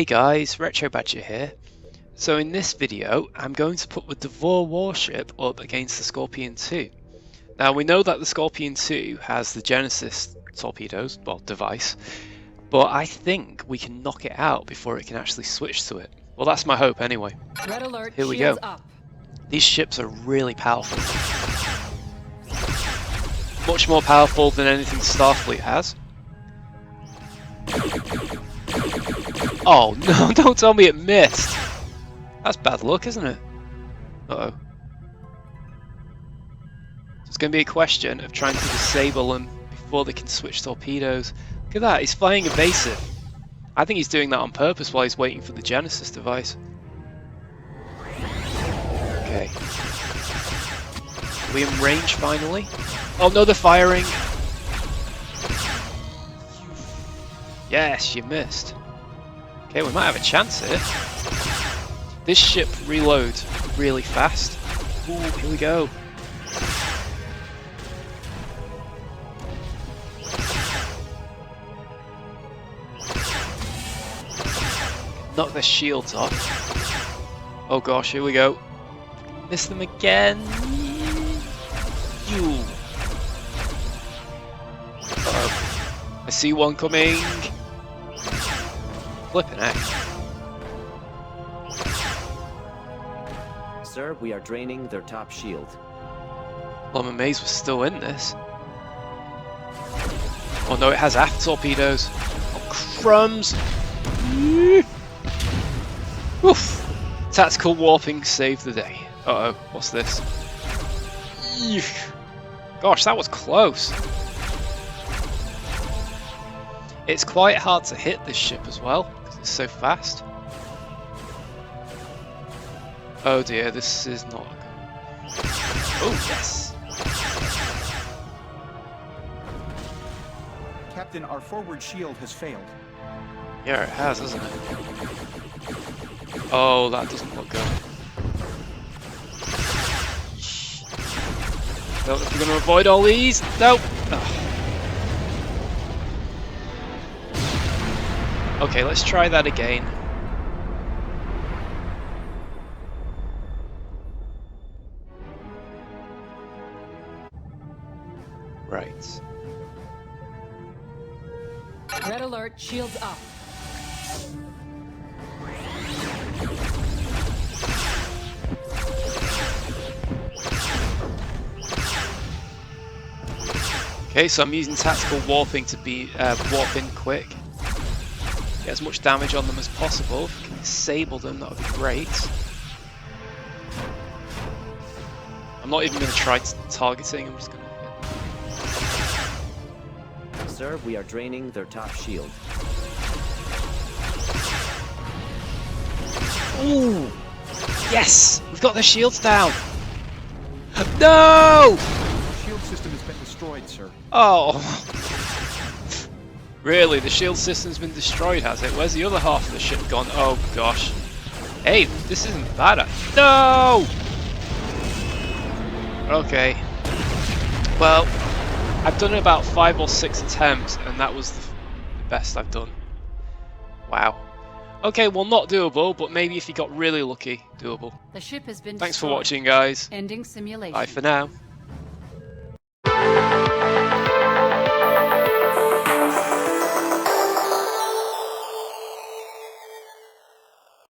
Hey guys, Retro Badger here. So in this video, I'm going to put the Devore warship up against the Scorpion 2. Now we know that the Scorpion 2 has the Genesis torpedoes, well, device, but I think we can knock it out before it can actually switch to it. Well, that's my hope anyway. Red alert, here we go. Up. These ships are really powerful. Much more powerful than anything Starfleet has. Oh no, don't tell me it missed! That's bad luck, isn't it? Uh-oh. So it's going to be a question of trying to disable them before they can switch torpedoes. Look at that, he's flying evasive. I think he's doing that on purpose while he's waiting for the Genesis device. Okay. Are we in range finally? Oh no, they're firing! Yes, you missed. Okay, we might have a chance here. This ship reloads really fast. Ooh, here we go. Knock their shields off. Oh gosh, here we go. Miss them again. You. Uh-oh. I see one coming. Flippin' heck. Sir, we are draining their top shield. Well, I'm amazed we're still in this. Oh no, it has aft torpedoes. Oh, crumbs! Oof! Tactical warping saved the day. Uh-oh, what's this? Eesh. Gosh, that was close. It's quite hard to hit this ship as well, because it's so fast. Oh dear, this is not good. Oh, yes! Captain, our forward shield has failed. Yeah, it has, hasn't it? Oh, that doesn't look good. Don't know if we're going to avoid all these. Nope! Oh. Okay, let's try that again. Right. Red alert, shields up. Okay, so I'm using tactical warping to be warp in quick. Get as much damage on them as possible. If we can disable them, that would be great. I'm not even going to try targeting, I'm just going to... Sir, we are draining their top shield. Ooh! Yes! We've got their shields down! No! The shield system has been destroyed, sir. Oh! Really? The shield system's been destroyed, has it? Where's the other half of the ship gone? Oh gosh. Hey, this isn't bad. No! Okay. Well, I've done about 5 or 6 attempts, and that was the best I've done. Wow. Okay, well, not doable, but maybe if you got really lucky, doable. The ship has been Thanks for destroyed. watching, guys. Ending simulation. Bye for now.